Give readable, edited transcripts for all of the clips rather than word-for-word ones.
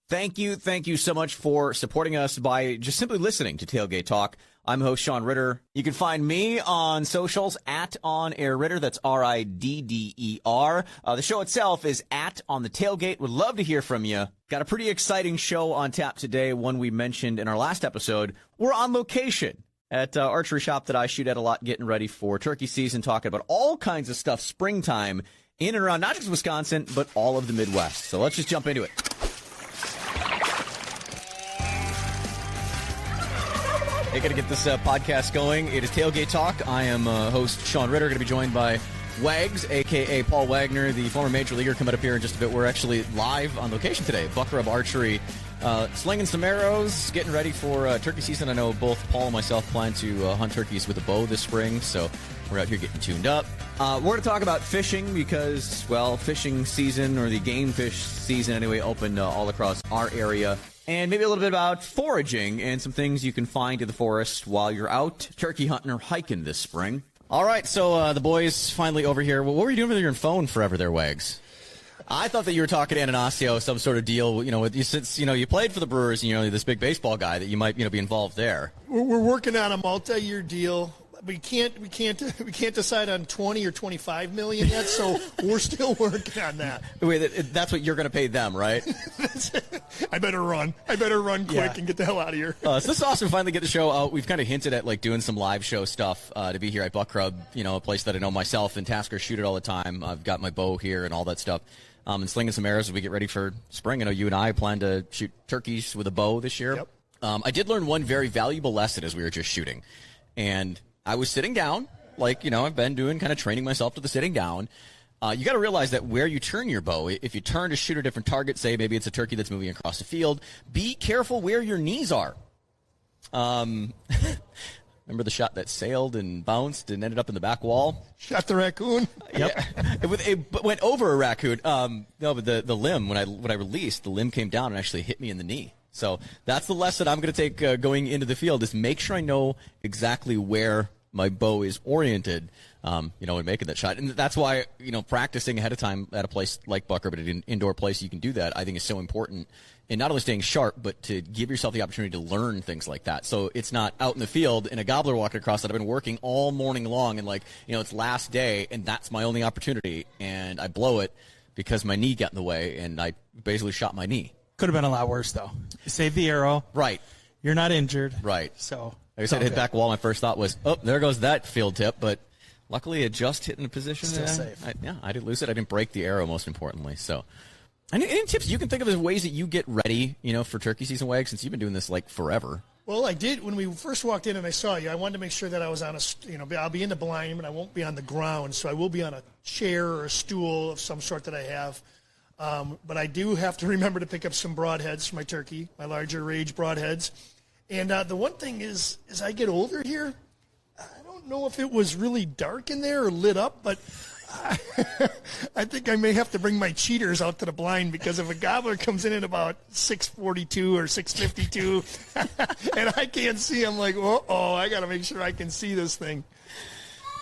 Thank you so much for supporting us by just simply listening to Tailgate Talk. I'm host Sean Ritter. You can find me on socials at On Air Ritter. That's RIDDER. The show itself is at On the Tailgate. Would love to hear from you. Got a pretty exciting show on tap today, one we mentioned in our last episode. We're on location at archery shop that I shoot at a lot, getting ready for turkey season, talking about all kinds of stuff, springtime, in and around not just Wisconsin, but all of the Midwest. So let's just jump into it. Hey, got to get this podcast going. It is Tailgate Talk. I am host Sean Ritter, going to be joined by Wags, a.k.a. Paul Wagner, the former major leaguer, coming up here in just a bit. We're actually live on location today, Buck Rub Archery, slinging some arrows, getting ready for turkey season. I know both Paul and myself plan to hunt turkeys with a bow this spring, so we're out here getting tuned up. We're going to talk about fishing because, well, fishing season, or the game fish season anyway, opened all across our area. And maybe a little bit about foraging and some things you can find in the forest while you're out turkey hunting or hiking this spring. All right, so the boys finally over here. Well, what were you doing with your phone forever there, Wags? I thought that you were talking to Ananasio, some sort of deal, with you, since, you played for the Brewers, and you're this big baseball guy, that you might, be involved there. We're working on a multi-year deal. We can't decide on 20 or 25 million yet, so we're still working on that. Wait, that's what you're going to pay them, right? I better run quick and get the hell out of here. So this is awesome. Finally get the show out. We've kind of hinted at doing some live show stuff to be here at Buck Rub, a place that I know myself and Tasker shoot it all the time. I've got my bow here and all that stuff. And slinging some arrows as we get ready for spring. I know you and I plan to shoot turkeys with a bow this year. Yep. I did learn one very valuable lesson as we were just shooting. And I was sitting down, I've been doing, kind of training myself to the sitting down. You got to realize that where you turn your bow, if you turn to shoot a different target, say maybe it's a turkey that's moving across the field, be careful where your knees are. Remember the shot that sailed and bounced and ended up in the back wall? Shot the raccoon. Yep. It went over a raccoon. No, but the limb, when I released, the limb came down and actually hit me in the knee. So that's the lesson I'm going to take going into the field, is make sure I know exactly where my bow is oriented, when making that shot. And that's why, practicing ahead of time at a place like Buck Rub, but at an indoor place you can do that, I think is so important in not only staying sharp, but to give yourself the opportunity to learn things like that. So it's not out in the field and a gobbler walking across that I've been working all morning long and it's last day and that's my only opportunity and I blow it because my knee got in the way and I basically shot my knee. Could have been a lot worse, though. You saved the arrow. Right. You're not injured. Right. So, like I said, hit back wall. My first thought was, oh, there goes that field tip. But luckily, it just hit in a position. Still safe. I didn't lose it. I didn't break the arrow, most importantly. So, any tips you can think of as ways that you get ready, for turkey season, Wag, since you've been doing this forever? Well, I did when we first walked in and I saw you. I wanted to make sure that I was on I'll be in the blind, but I won't be on the ground. So I will be on a chair or a stool of some sort that I have. But I do have to remember to pick up some broadheads for my turkey, my larger rage broadheads. And the one thing is, as I get older here, I don't know if it was really dark in there or lit up, but I think I may have to bring my cheaters out to the blind, because if a gobbler comes in at about 6:42 or 6:52 and I can't see, I'm like, I got to make sure I can see this thing.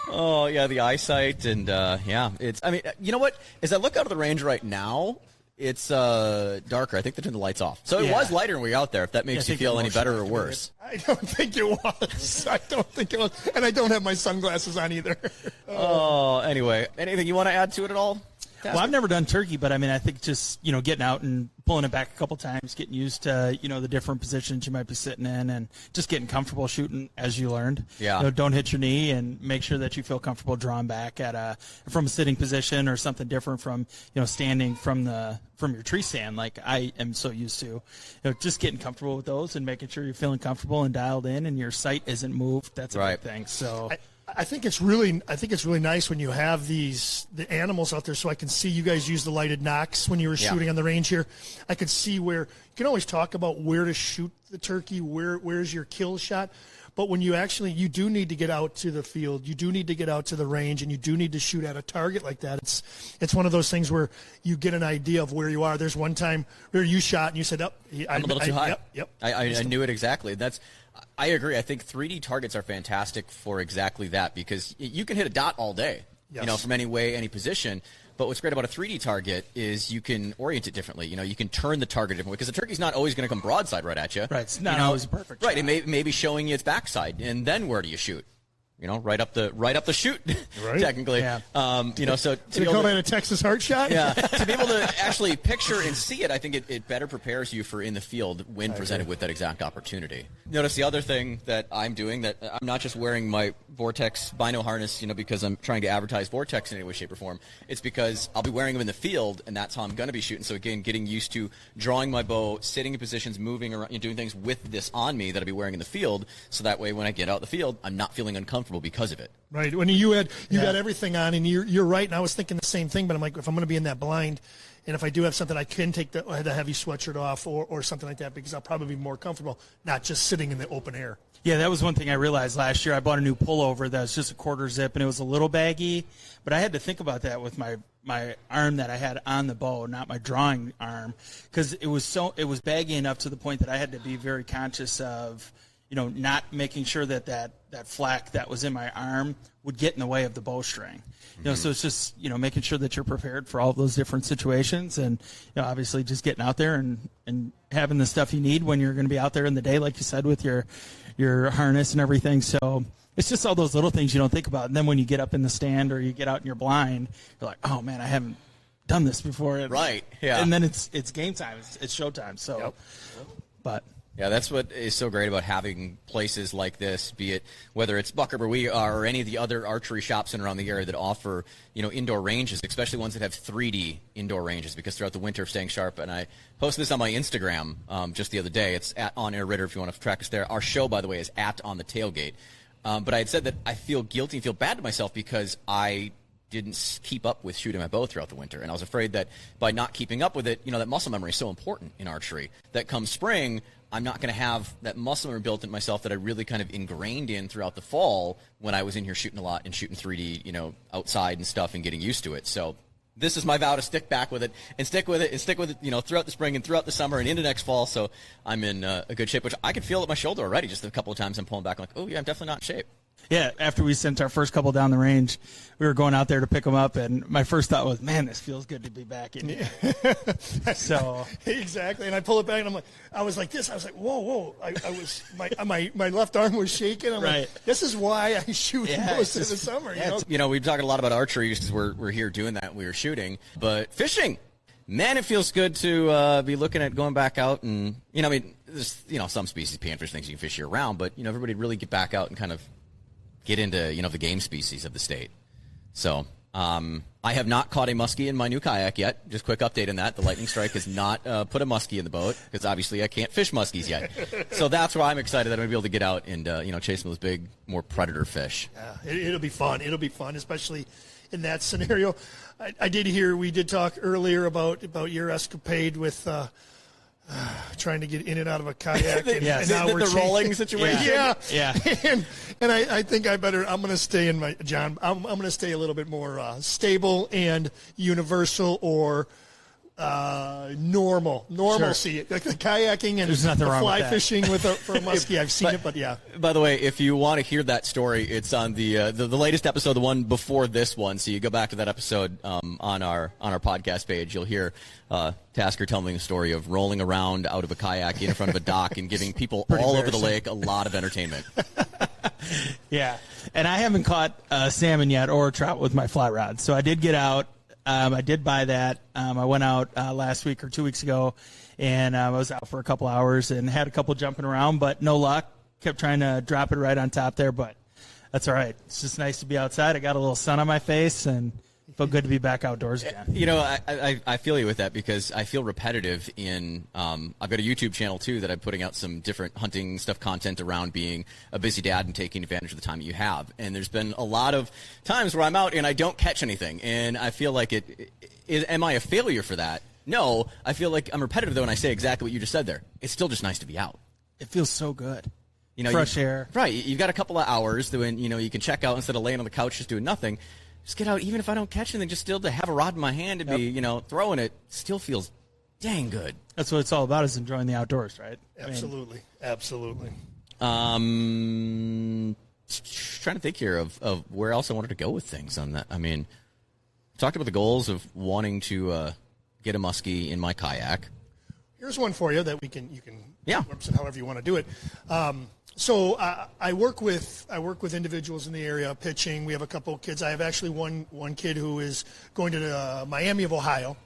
Oh, yeah, the eyesight, and, you know what? As I look out of the range right now, it's darker. I think they turned the lights off. So it was lighter when we were out there, if that makes you feel any better or worse. I don't think it was. And I don't have my sunglasses on either. Anyway, anything you want to add to it at all? Well, I've never done turkey, but I think just, getting out and pulling it back a couple times, getting used to, the different positions you might be sitting in, and just getting comfortable shooting as you learned. Yeah. Don't hit your knee, and make sure that you feel comfortable drawing back from a sitting position or something different from, standing from your tree stand, like I am so used to. Just getting comfortable with those and making sure you're feeling comfortable and dialed in and your sight isn't moved. That's a big thing. So I think it's really nice when you have the animals out there, so I can see you guys use the lighted nocks when you were shooting on the range here. I could see where you can always talk about where to shoot the turkey, where's your kill shot. But when you do need to get out to the field, you do need to get out to the range, and you do need to shoot at a target like that. It's one of those things where you get an idea of where you are. There's one time where you shot and you said, I'm a little too high. Yep. I knew it exactly. I agree. I think 3D targets are fantastic for exactly that, because you can hit a dot all day, yes, from any way, any position. But what's great about a 3D target is you can orient it differently. You can turn the target a different way because the turkey's not always going to come broadside right at you. Right, it's not always a perfect shot. Right, it may be showing you its backside, and then where do you shoot? Right up the chute, right. Technically. Yeah. So to call that a Texas heart shot? Yeah. To be able to actually picture and see it, I think it better prepares you for in the field when presented with that exact opportunity. Notice the other thing that I'm doing, that I'm not just wearing my Vortex Bino harness, because I'm trying to advertise Vortex in any way, shape, or form. It's because I'll be wearing them in the field, and that's how I'm going to be shooting. So again, getting used to drawing my bow, sitting in positions, moving around, doing things with this on me that I'll be wearing in the field. So that way, when I get out in the field, I'm not feeling uncomfortable because of it. Right. When you had everything on, and you're right, and I was thinking the same thing, but I'm like, if I'm going to be in that blind, and if I do have something, I can take the heavy sweatshirt off or something like that, because I'll probably be more comfortable not just sitting in the open air. Yeah, that was one thing I realized last year. I bought a new pullover that was just a quarter zip, and it was a little baggy, but I had to think about that with my arm that I had on the bow, not my drawing arm, because it was baggy enough to the point that I had to be very conscious of not making sure that flak that was in my arm would get in the way of the bowstring. So it's just, making sure that you're prepared for all those different situations, and, obviously just getting out there and having the stuff you need when you're going to be out there in the day, like you said, with your harness and everything. So it's just all those little things you don't think about. And then when you get up in the stand or you get out in your blind, you're like, oh man, I haven't done this before. Right. Yeah. And then it's game time. It's showtime. So, but. Yeah, that's what is so great about having places like this, be it whether it's Bucker where we are or any of the other archery shops in around the area that offer, indoor ranges, especially ones that have 3D indoor ranges, because throughout the winter of staying sharp, and I posted this on my Instagram just the other day. It's at On Air Ritter if you want to track us there. Our show, by the way, is at On the Tailgate. But I had said that I feel guilty and feel bad to myself because I didn't keep up with shooting my bow throughout the winter. And I was afraid that by not keeping up with it, that muscle memory is so important in archery, that come spring, I'm not going to have that muscle memory built in myself that I really kind of ingrained in throughout the fall when I was in here shooting a lot and shooting 3D, outside and stuff and getting used to it. So this is my vow to stick back with it and stick with it, throughout the spring and throughout the summer and into next fall. So I'm in a good shape, which I can feel at my shoulder already. Just a couple of times I'm pulling back. I'm like, oh yeah, I'm definitely not in shape. Yeah, after we sent our first couple down the range, we were going out there to pick them up, and my first thought was, man, this feels good to be back in here. So exactly, and I pull it back, and I was like this. I was like, whoa. I was my left arm was shaking. I'm like, this is why I shoot most of the summer. We've talked a lot about archery because we're here doing that. We were shooting, but fishing. Man, it feels good to be looking at going back out and, there's, some species, panfish, things you can fish year round, but, everybody really get back out and kind of get into, the game species of the state. So I have not caught a muskie in my new kayak yet. Just quick update on that. The Lightning Strike has not put a muskie in the boat because obviously I can't fish muskies yet. So that's why I'm excited that I'm going to be able to get out and, chase some of those big, more predator fish. Yeah, it'll be fun. It'll be fun, especially in that scenario. I did hear, we did talk earlier about your escapade with trying to get in and out of a kayak. And now we're the rolling situation. Yeah. And I think I'm going to stay in I'm going to stay a little bit more stable and universal or normalcy. Like the kayaking and the fly fishing for a muskie. I've seen it, but yeah. By the way, if you want to hear that story, it's on the latest episode, the one before this one. So you go back to that episode on our podcast page. You'll hear Tasker telling the story of rolling around out of a kayak in front of a dock and giving people all over the lake a lot of entertainment. Yeah, and I haven't caught salmon yet or trout with my fly rod. So I did get out. I did buy that. I went out last week or 2 weeks ago, and I was out for a couple hours and had a couple jumping around, but no luck. Kept trying to drop it right on top there, but that's all right. It's just nice to be outside. I got a little sun on my face, and it felt good to be back outdoors again. I feel you with that because I feel repetitive in I've got a YouTube channel, too, that I'm putting out some different hunting stuff content around being a busy dad and taking advantage of the time that you have. And there's been a lot of times where I'm out and I don't catch anything. And I feel like am I a failure for that? No. I feel like I'm repetitive, though, and I say exactly what you just said there. It's still just nice to be out. It feels so good. Fresh air. Right. You've got a couple of hours when, you can check out instead of laying on the couch just doing nothing. Just get out, even if I don't catch anything, just still to have a rod in my hand and be, throwing it, still feels dang good. That's what it's all about, is enjoying the outdoors, right? Absolutely. Absolutely. Trying to think here of where else I wanted to go with things on that. I mean, Talked about the goals of wanting to get a muskie in my kayak. Here's one for you that you can Yeah. represent however you want to do it. So I work with individuals in the area pitching. We have a couple of kids. I have actually one kid who is going to Miami of Ohio.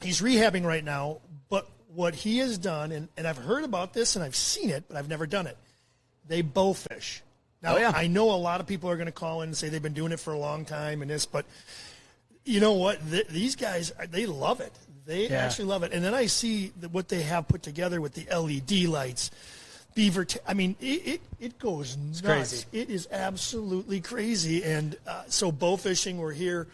He's rehabbing right now, but what he has done, and I've heard about this and I've seen it, but I've never done it. They bow fish. Now, I know a lot of people are going to call in and say they've been doing it for a long time and this, but you know what? These guys, they love it. They actually love it. And then I see what they have put together with the LED lights, it goes nuts. It's crazy. It is absolutely crazy. And so bow fishing, we're here.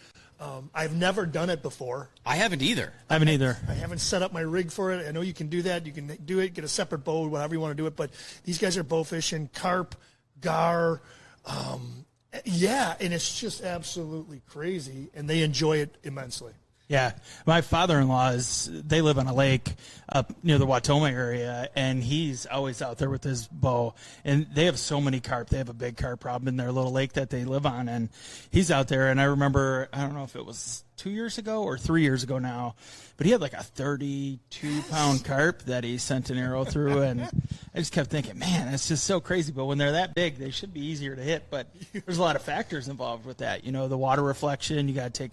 I've never done it before. I haven't either. I haven't set up my rig for it. I know you can do that. You can do it, get a separate bow, whatever you want to do it. But these guys are bow fishing, carp, gar, and it's just absolutely crazy, and they enjoy it immensely. Yeah. My father-in-law they live on a lake up near the Watoma area, and he's always out there with his bow. And they have so many carp. They have a big carp problem in their little lake that they live on. And he's out there, and I remember, I don't know if it was 2 years ago or 3 years ago now, but he had like a 32-pound carp that he sent an arrow through. And I just kept thinking, man, that's just so crazy. But when they're that big, they should be easier to hit. But there's a lot of factors involved with that. You know, the water reflection, you got to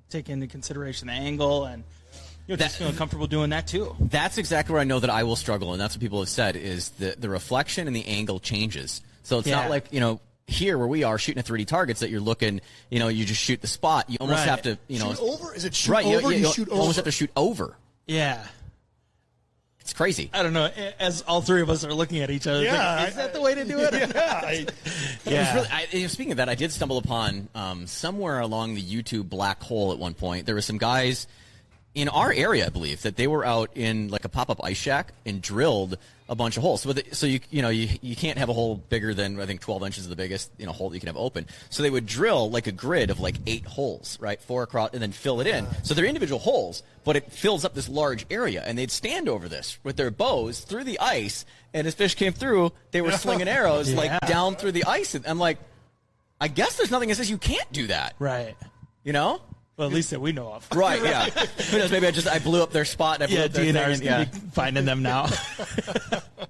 take into consideration the angle, and just feeling comfortable doing that too. That's exactly where I know that I will struggle, and that's what people have said, is the reflection and the angle changes. So it's not like, here where we are shooting at 3D targets that you're looking, you just shoot the spot. You almost have to, shoot over? Is it shoot right, over? You shoot over? almost have to shoot over. Yeah. It's crazy. I don't know. As all three of us are looking at each other, thinking, is that the way to do it? Yeah. Speaking of that, I did stumble upon somewhere along the YouTube black hole at one point. There were some guys in our area, I believe, that they were out in like a pop-up ice shack and drilled a bunch of holes. So you can't have a hole bigger than, I think, 12 inches is the biggest hole that you can have open. So they would drill like a grid of like 8 holes, right, 4 across, and then fill it in. So they're individual holes, but it fills up this large area. And they'd stand over this with their bows through the ice, and as fish came through, they were slinging arrows like down through the ice. And I'm like, I guess there's nothing that says you can't do that. Right. Well, at least that we know of. Right, yeah. Who knows, maybe I blew up their spot. And I blew up their DNR's going to be finding them now.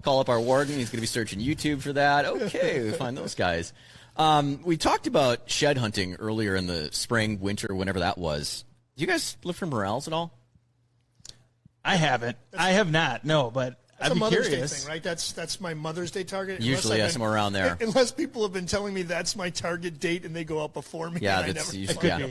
Call up our warden. He's going to be searching YouTube for that. Okay, we find those guys. We talked about shed hunting earlier in the spring, winter, whenever that was. Do you guys look for morels at all? I haven't. I have not, no, but That's I'd a be Mother's curious. Day thing, right? That's my Mother's Day target. Usually, somewhere around there. Unless people have been telling me that's my target date and they go out before me. Yeah, and that's usually. Yeah.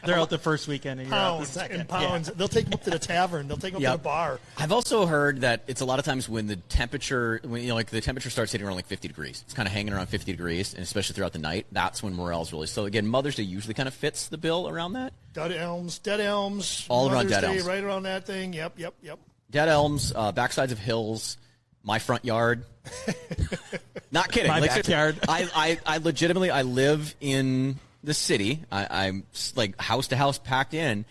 They're out the first weekend and you're out the Pounds second. and pounds. Yeah. They'll take them up to the tavern. They'll take them up to the bar. I've also heard that it's a lot of times when the temperature, the temperature starts hitting around like 50 degrees. It's kind of hanging around 50 degrees, and especially throughout the night. That's when morels really. So again, Mother's Day usually kind of fits the bill around that. Dead elms. All around Mother's dead Day, elms. right around that thing. Yep. Dead elms, backsides of hills, my front yard. Not kidding. My backyard. I legitimately, I live in the city. I'm like house to house packed in.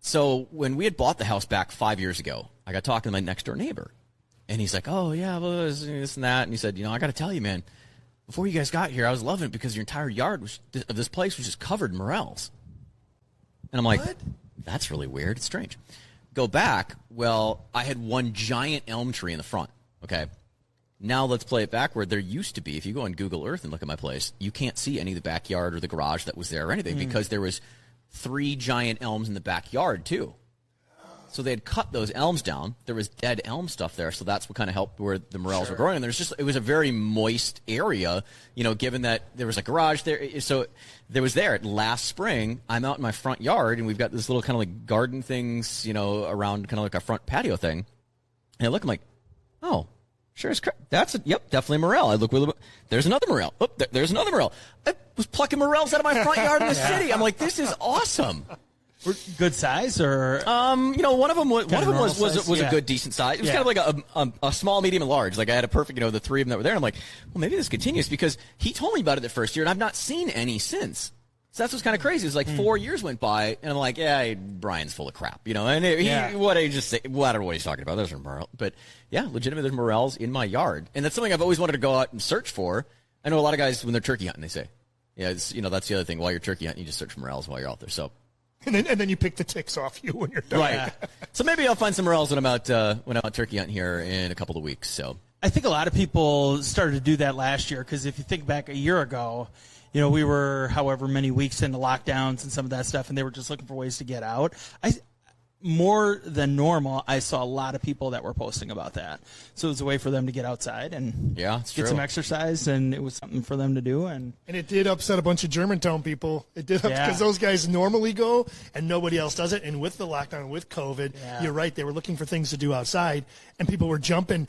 So when we had bought the house back 5 years ago, I got talking to my next door neighbor, and he's like, "Oh yeah, well, this and that," and he said, "I got to tell you, man, before you guys got here, I was loving it because your entire yard of this place was just covered in morels." And I'm like, What? That's really weird. It's strange. Go back. Well, I had one giant elm tree in the front. Okay. Now let's play it backward. There used to be, if you go on Google Earth and look at my place, you can't see any of the backyard or the garage that was there or anything because there was 3 giant elms in the backyard too. So they had cut those elms down. There was dead elm stuff there, so that's what kind of helped where the morels were growing. And it was a very moist area, given that there was a garage there. So there was last spring. I'm out in my front yard, and we've got this little kind of like garden things, around kind of like a front patio thing. And I look, I'm like, oh, sure as crap. Yep, definitely a morel. I look, there's another morel. Oh, there's another morel. I was plucking morels out of my front yard in the city. I'm like, this is awesome. Good size, or one of them was size? a good decent size. It was kind of like a small, medium, and large. Like I had a perfect, the 3 of them that were there. And I'm like, well, maybe this continues because he told me about it the first year, and I've not seen any since. So that's what's kind of crazy. It's like 4 years went by, and I'm like, yeah, Brian's full of crap, And what I just say, well, I don't know what he's talking about. Those are morels, but yeah, legitimately, there's morels in my yard, and that's something I've always wanted to go out and search for. I know a lot of guys when they're turkey hunting, they say, Yeah, that's the other thing. While you're turkey hunting, you just search for morels while you're out there. So, and then you pick the ticks off you when you're done. Right. So maybe I'll find some morels when I'm out turkey hunting here in a couple of weeks. So I think a lot of people started to do that last year because if you think back a year ago, we were however many weeks into lockdowns and some of that stuff, and they were just looking for ways to get out. More than normal, I saw a lot of people that were posting about that. So it was a way for them to get outside and get some exercise, and it was something for them to do. And it did upset a bunch of Germantown people. It did, because those guys normally go, and nobody else does it. And with the lockdown, with COVID, you're right, they were looking for things to do outside, and people were jumping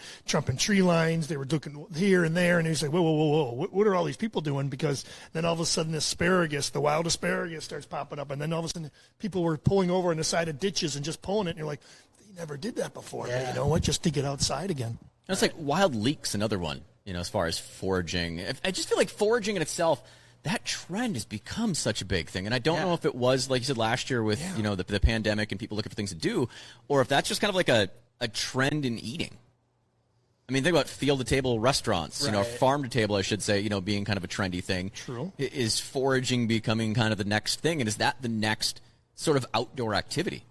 tree lines. They were looking here and there, and he was like, whoa, what are all these people doing? Because then all of a sudden, the wild asparagus starts popping up, and then all of a sudden, people were pulling over on the side of ditches and just pulling it, and you're like, they never did that before. But you know what? Just to get outside again. It's like wild leeks, another one, as far as foraging. I just feel like foraging in itself, that trend has become such a big thing. And I don't know if it was, like you said, last year with, the pandemic and people looking for things to do, or if that's just kind of like a trend in eating. I mean, think about field-to-table restaurants, farm-to-table, I should say, being kind of a trendy thing. True. Is foraging becoming kind of the next thing? And is that the next sort of outdoor activity?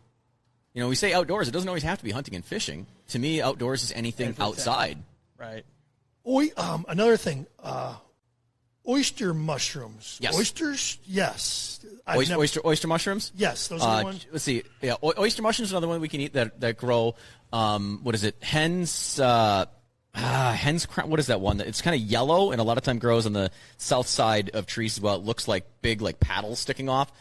We say outdoors. It doesn't always have to be hunting and fishing. To me, outdoors is anything outside. Right. Another thing, oyster mushrooms. Yes. Oysters? Yes. Oyster mushrooms? Yes, those are the ones. Let's see. Yeah, oyster mushrooms is another one we can eat that grow. What is it? Hen's crown. What is that one? It's kind of yellow and a lot of time grows on the south side of trees as well. It looks like big paddles sticking off.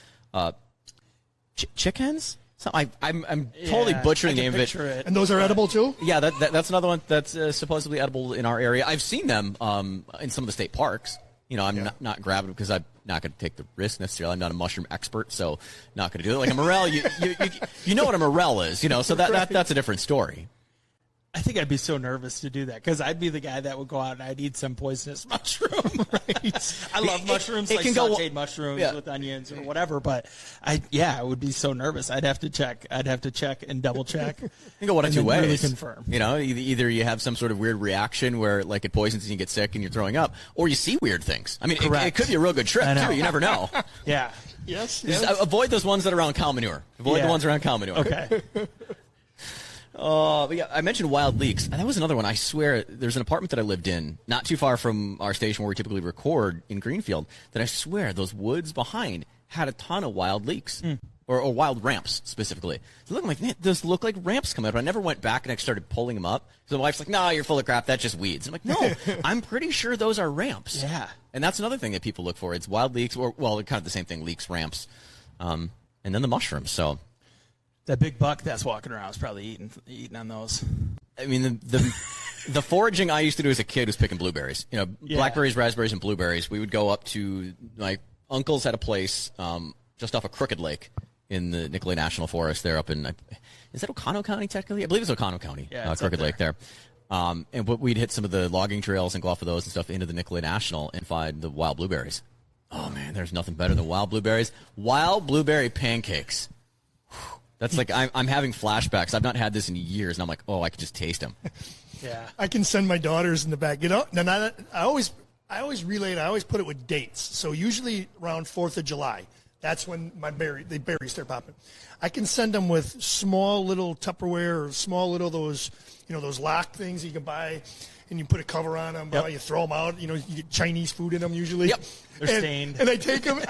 Chickens? So I'm totally butchering the name of it. And those are edible too? Yeah, that's another one that's supposedly edible in our area. I've seen them in some of the state parks. I'm not grabbing them because I'm not going to take the risk necessarily. I'm not a mushroom expert, so not going to do it. Like a morel, you know what a morel is, so that's a different story. I think I'd be so nervous to do that because I'd be the guy that would go out and I'd eat some poisonous mushroom. Right? I love mushrooms, like sauteed mushrooms with onions or whatever, but I would be so nervous. I'd have to check and double check. You can go one of two ways. Really confirm. Either you have some sort of weird reaction where it poisons and you get sick and you're throwing up, or you see weird things. I mean, it could be a real good trip too. You never know. Yeah. Yes. Just avoid those ones that are around cow manure. Avoid the ones around cow manure. Okay. But I mentioned wild leeks. And that was another one. I swear, there's an apartment that I lived in, not too far from our station where we typically record in Greenfield, that I swear those woods behind had a ton of wild leeks. Or wild ramps, specifically. So looking like, man, those look like ramps coming up. I never went back and I started pulling them up. So the wife's like, no, you're full of crap. That's just weeds. I'm like, no, I'm pretty sure those are ramps. Yeah. And that's another thing that people look for. It's wild leeks, or, well, kind of the same thing, leeks, ramps, and then the mushrooms. So that big buck that's walking around is probably eating on those. I mean, the foraging I used to do as a kid was picking blueberries. Blackberries, raspberries, and blueberries. We would go up to, my uncle's had a place just off of Crooked Lake in the Nicolay National Forest there up in, is that Oconto County technically? I believe it's Oconto County, Crooked Lake there. And we'd hit some of the logging trails and go off of those and stuff into the Nicolay National and find the wild blueberries. Oh, man, there's nothing better than wild blueberries. Wild blueberry pancakes. That's like, I'm having flashbacks. I've not had this in years, and I'm like, oh, I can just taste them. Yeah. I can send my daughters in the back. I always relate. I always put it with dates. So usually around 4th of July. That's when the berries start popping. I can send them with small little Tupperware or small little those lock things you can buy, and you put a cover on them. You throw them out. You get Chinese food in them usually. Yep. They're stained. And I take them,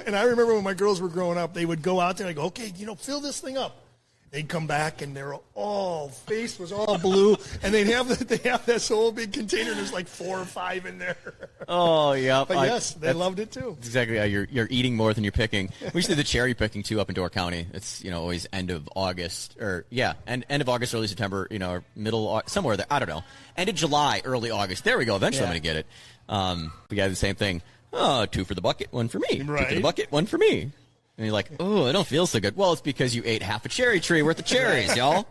and I remember when my girls were growing up, they would go out there and I go, okay, fill this thing up. They'd come back and their face was all blue, and they have this whole big container. There's like 4 or 5 in there. Oh yeah, but yes, they loved it too. Exactly. You're eating more than you're picking. We used to do the cherry picking too up in Door County. It's always end of August end of August, early September. Or middle somewhere there. I don't know. End of July, early August. There we go. Eventually I'm going to get it. We got the same thing. 2 for the bucket, 1 for me. Right. 2 for the bucket, 1 for me. And you're like, oh, I don't feel so good. Well, it's because you ate half a cherry tree worth of cherries, y'all.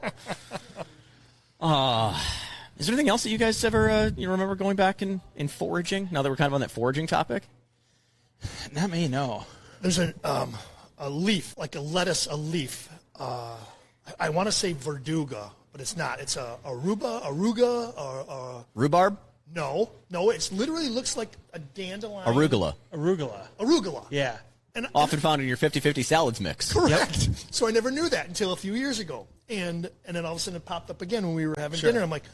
Is there anything else that you guys ever remember going back and foraging, now that we're kind of on that foraging topic? Not me, no. There's a leaf, like a lettuce, a leaf. I want to say verduga, but it's not. It's a aruga, or rhubarb? No, it literally looks like a dandelion. Arugula. Yeah. And Often found in your 50-50 salads mix. Correct. Yep. So I never knew that until a few years ago. And then all of a sudden it popped up again when we were having dinner. I'm like,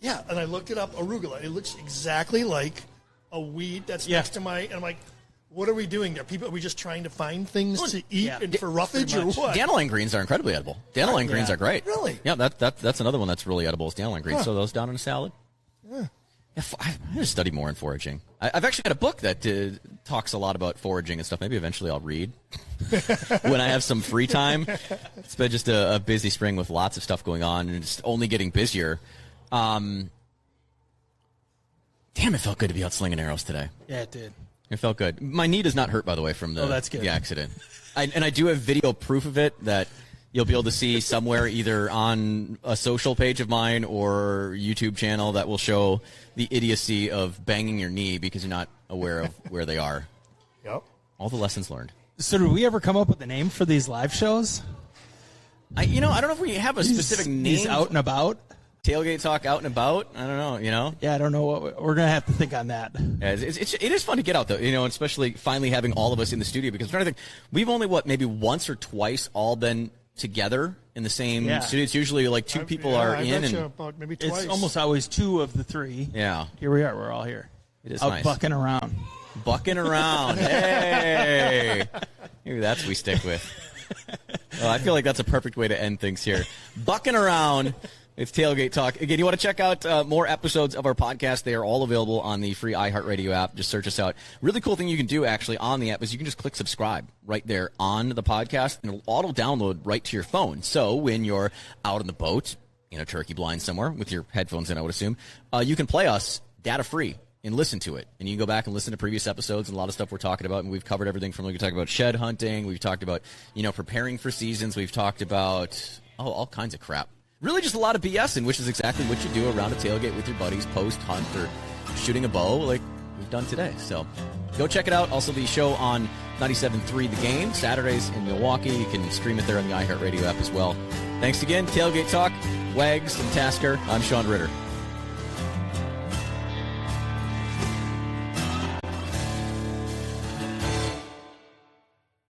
yeah. And I looked it up, arugula. It looks exactly like a weed that's next to and I'm like, what are we doing there? Are we just trying to find things to eat and for roughage or what? Dandelion greens are incredibly edible. Dandelion greens are great. Really? Yeah, that's another one that's really edible is dandelion greens. So those down in a salad. Yeah. I'm going to study more in foraging. I've actually got a book that talks a lot about foraging and stuff. Maybe eventually I'll read when I have some free time. It's been just a busy spring with lots of stuff going on, and it's only getting busier. Damn, it felt good to be out slinging arrows today. Yeah, it did. It felt good. My knee does not hurt, by the way, from that's good. the accident. And I do have video proof of it that you'll be able to see somewhere either on a social page of mine or YouTube channel that will show the idiocy of banging your knee because you're not aware of where they are. Yep. All the lessons learned. So did we ever come up with a name for these live shows? I don't know if we have a specific name. These out and about? Tailgate Talk out and about? I don't know, Yeah, I don't know what we're going to have to think on that. Yeah, it is fun to get out, though, especially finally having all of us in the studio because I'm trying to think, we've only, maybe once or twice all been together in the same studio. It's usually like two people are in. And about maybe twice. It's almost always two of the three. Yeah. Here we are. We're all here. It is out nice. Bucking around. Bucking around. Hey. Maybe that's what we stick with. Well, I feel like that's a perfect way to end things here. Bucking around. It's Tailgate Talk. Again, you want to check out more episodes of our podcast. They are all available on the free iHeartRadio app. Just search us out. Really cool thing you can do, actually, on the app is you can just click subscribe right there on the podcast, and it'll auto-download right to your phone. So when you're out on the boat, in a turkey blind somewhere, with your headphones in, I would assume, you can play us data-free and listen to it. And you can go back and listen to previous episodes and a lot of stuff we're talking about. And we've covered everything from, we can talk about shed hunting. We've talked about, preparing for seasons. We've talked about, all kinds of crap. Really just a lot of BSing, which is exactly what you do around a tailgate with your buddies post-hunt or shooting a bow like we've done today. So go check it out. Also, the show on 97.3 The Game, Saturdays in Milwaukee. You can stream it there on the iHeartRadio app as well. Thanks again. Tailgate Talk, Wags and Tasker. I'm Sean Ritter.